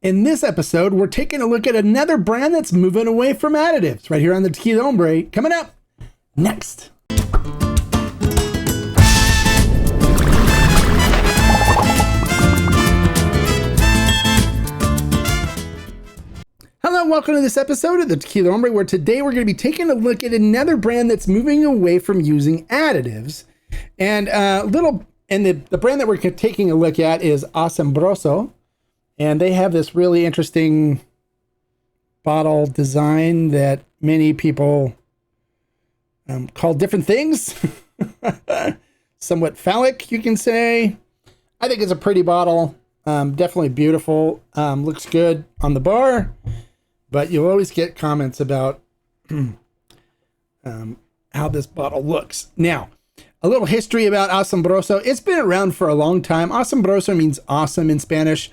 In this episode, we're taking a look at another brand that's moving away from additives right here on the Tequila Hombre. Coming up next. Hello, welcome to this episode of the Tequila Hombre, where today we're going to be taking a look at another brand that's moving away from using additives. And the brand that we're taking a look at is Asombroso. And they have this really interesting bottle design that many people call different things. Somewhat phallic, you can say. I think it's a pretty bottle. Definitely beautiful. Looks good on the bar. But you'll always get comments about how this bottle looks. Now, a little history about Asombroso. It's been around for a long time. Asombroso means awesome in Spanish.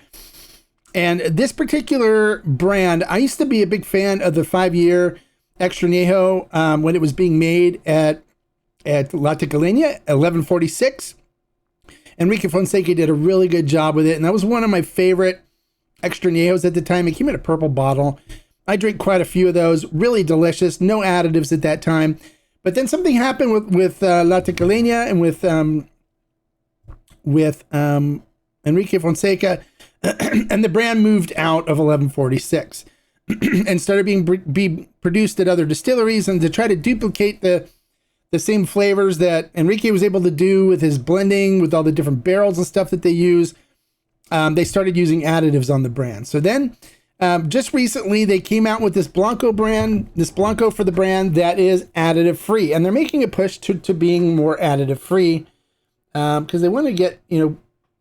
And this particular brand, I used to be a big fan of the 5-year Extra Añejo when it was being made at La Tequilena, 1146. Enrique Fonseca did a really good job with it. And that was one of my favorite Extra Añejos at the time. It came in a purple bottle. I drank quite a few of those. Really delicious. No additives at that time. But then something happened with La Tequilena and with Enrique Fonseca. And the brand moved out of 1146 and started being produced at other distilleries, and to try to duplicate the same flavors that Enrique was able to do with his blending, with all the different barrels and stuff that they use, they started using additives on the brand. So then just recently they came out with this Blanco for the brand that is additive free, and they're making a push to being more additive free because they want to get,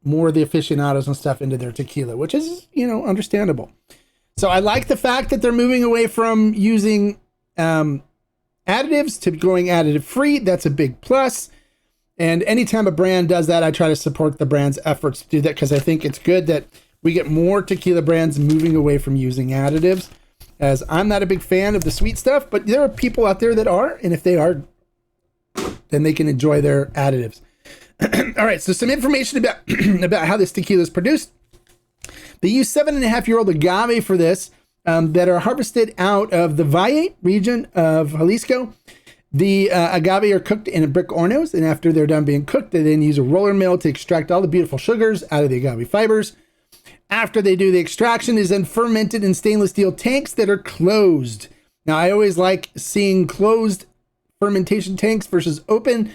more of the aficionados and stuff into their tequila, which is, understandable. So I like the fact that they're moving away from using additives to going additive free. That's a big plus. And anytime a brand does that, I try to support the brand's efforts to do that, because I think it's good that we get more tequila brands moving away from using additives, as I'm not a big fan of the sweet stuff, but there are people out there that are, and if they are, then they can enjoy their additives. All right, so some information about how this tequila is produced. They use 7.5-year-old agave for this that are harvested out of the Valle region of Jalisco. The agave are cooked in brick hornos, and after they're done being cooked, they then use a roller mill to extract all the beautiful sugars out of the agave fibers. After they do the extraction, is then fermented in stainless steel tanks that are closed. Now, I always like seeing closed fermentation tanks versus open,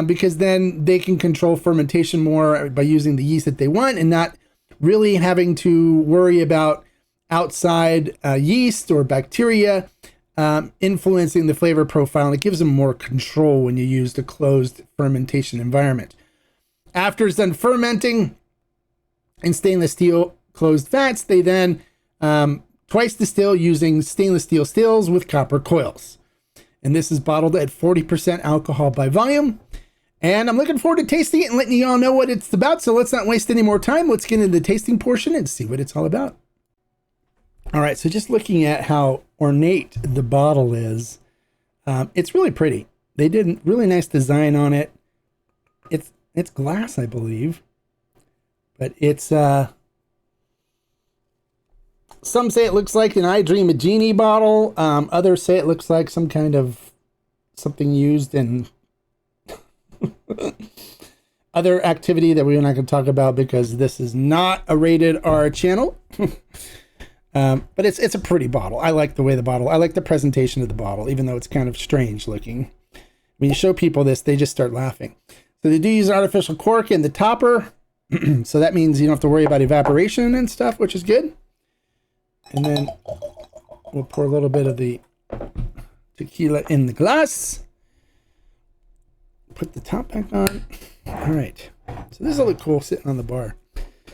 because then they can control fermentation more by using the yeast that they want and not really having to worry about outside yeast or bacteria influencing the flavor profile. And it gives them more control when you use the closed fermentation environment. After it's done fermenting in stainless steel closed vats, they then twice distill using stainless steel stills with copper coils. And this is bottled at 40% alcohol by volume. And I'm looking forward to tasting it and letting you all know what it's about. So let's not waste any more time. Let's get into the tasting portion and see what it's all about. All right, so just looking at how ornate the bottle is, it's really pretty. They did a really nice design on it. It's glass, I believe. But it's, some say it looks like an I Dream a Genie bottle. Others say it looks like some kind of something used in other activity that we're not going to talk about, because this is not a rated R channel. But it's a pretty bottle. I like the way I like the presentation of the bottle, even though it's kind of strange looking. When you show people this, they just start laughing. So they do use artificial cork in the topper. So that means you don't have to worry about evaporation and stuff, which is good. And then we'll pour a little bit of the tequila in the glass. Put the top back on. All right. So this will look cool sitting on the bar.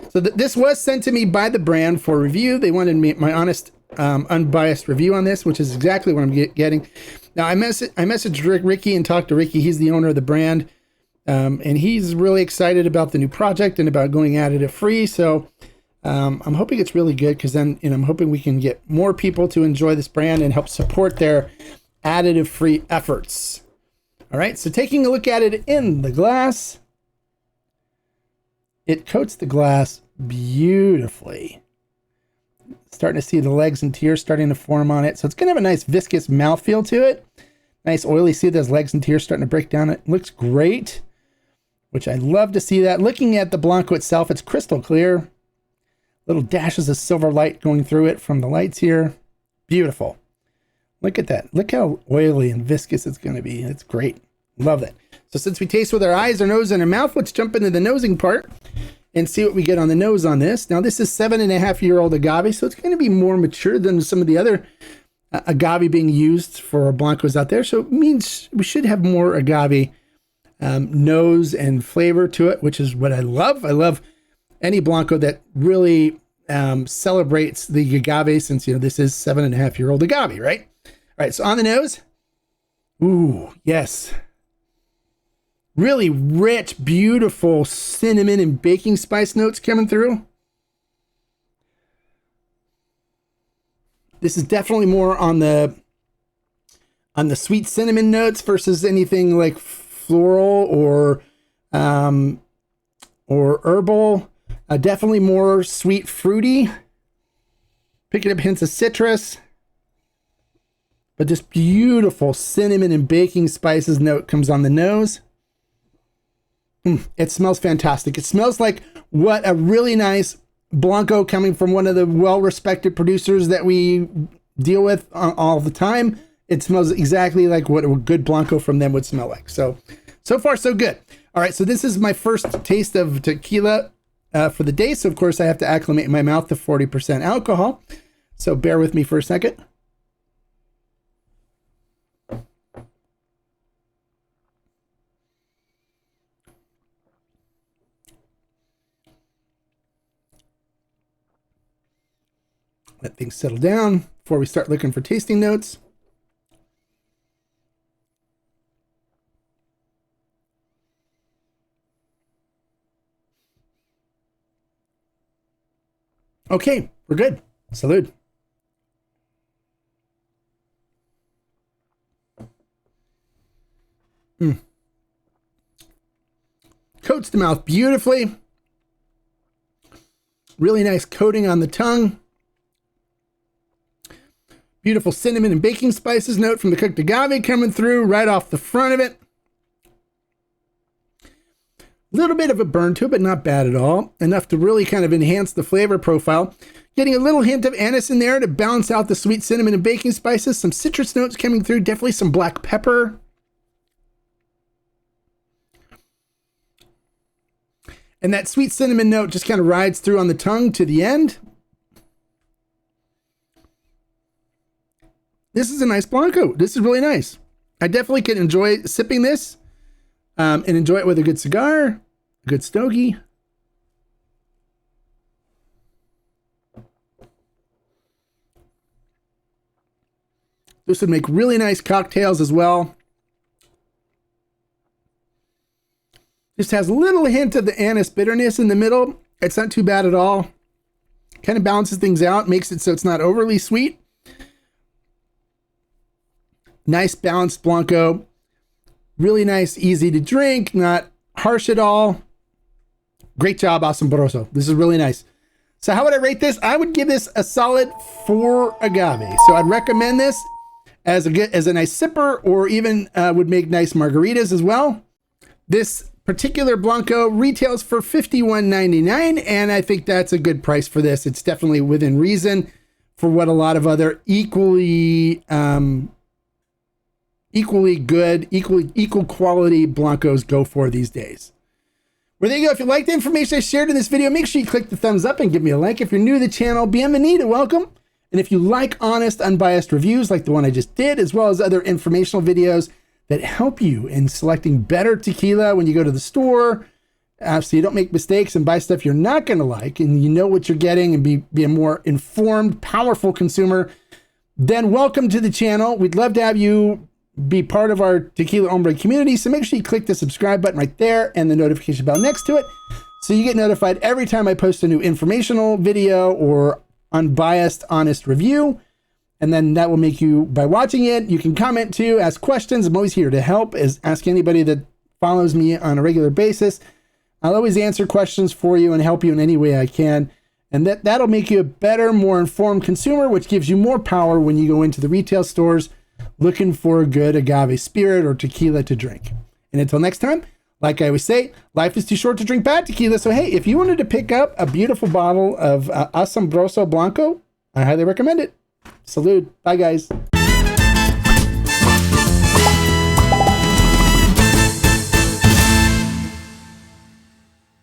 So this was sent to me by the brand for review. They wanted my honest, unbiased review on this, which is exactly what I'm getting. Now, I messaged Ricky and talked to Ricky. He's the owner of the brand. And he's really excited about the new project and about going additive free. So I'm hoping it's really good, because then I'm hoping we can get more people to enjoy this brand and help support their additive free efforts. All right, so taking a look at it in the glass, it coats the glass beautifully. starting to see the legs and tears starting to form on it. So it's going to have a nice viscous mouthfeel to it. Nice oily. See those legs and tears starting to break down. It looks great, which I love to see that. Looking at the Blanco itself, it's crystal clear. Little dashes of silver light going through it from the lights here. Beautiful. Look at that. Look how oily and viscous it's going to be. It's great. Love that. So since we taste with our eyes, our nose, and our mouth, let's jump into the nosing part and see what we get on the nose on this. Now, this is 7.5-year-old agave, so it's going to be more mature than some of the other agave being used for Blancos out there. So it means we should have more agave nose and flavor to it, which is what I love. I love any Blanco that really celebrates the agave, since, you know, this is 7.5-year-old agave, right? All right, so on the nose. Ooh, yes. Really rich, beautiful cinnamon and baking spice notes coming through. This is definitely more on the sweet cinnamon notes versus anything like floral or herbal. Definitely more sweet fruity. Picking up hints of citrus. But just beautiful cinnamon and baking spices note comes on the nose. It smells fantastic. It smells like what a really nice Blanco coming from one of the well-respected producers that we deal with all the time. It smells exactly like what a good Blanco from them would smell like. So far, so good. All right, so this is my first taste of tequila for the day. So, of course, I have to acclimate my mouth to 40% alcohol. So bear with me for a second. Let things settle down before we start looking for tasting notes. Okay, we're good. Salud. Coats the mouth beautifully. Really nice coating on the tongue. Beautiful cinnamon and baking spices note from the cooked agave coming through right off the front of it. A little bit of a burn to it, but not bad at all. Enough to really kind of enhance the flavor profile. Getting a little hint of anise in there to balance out the sweet cinnamon and baking spices. Some citrus notes coming through. Definitely some black pepper. And that sweet cinnamon note just kind of rides through on the tongue to the end. This is a nice Blanco. This is really nice. I definitely can enjoy sipping this and enjoy it with a good cigar, a good stogie. This would make really nice cocktails as well. Just has a little hint of the anise bitterness in the middle. It's not too bad at all. Kind of balances things out, makes it so it's not overly sweet. Nice balanced Blanco. Really nice, easy to drink, not harsh at all. Great job, Asombroso. This is really nice. So how would I rate this? I would give this a solid 4 agave. So I'd recommend this as a nice sipper, or even would make nice margaritas as well. This particular Blanco retails for $51.99, and I think that's a good price for this. It's definitely within reason for what a lot of other equally good, equal quality Blancos go for these days. Well, there you go. If you like the information I shared in this video, make sure you click the thumbs up and give me a like. If you're new to the channel, bienvenido, welcome. And if you like honest, unbiased reviews like the one I just did, as well as other informational videos that help you in selecting better tequila when you go to the store, so you don't make mistakes and buy stuff you're not going to like, and you know what you're getting, and be a more informed, powerful consumer, then welcome to the channel. We'd love to have you be part of our Tequila Hombre community. So make sure you click the subscribe button right there and the notification bell next to it, so you get notified every time I post a new informational video or unbiased, honest review. And then that will make you, by watching it, you can comment too, ask questions. I'm always here to help, ask anybody that follows me on a regular basis. I'll always answer questions for you and help you in any way I can. And that'll make you a better, more informed consumer, which gives you more power when you go into the retail stores looking for a good agave spirit or tequila to drink. And until next time, like I always say, life is too short to drink bad tequila. So hey, if you wanted to pick up a beautiful bottle of Asombroso Blanco, I highly recommend it. Salud. Bye, guys.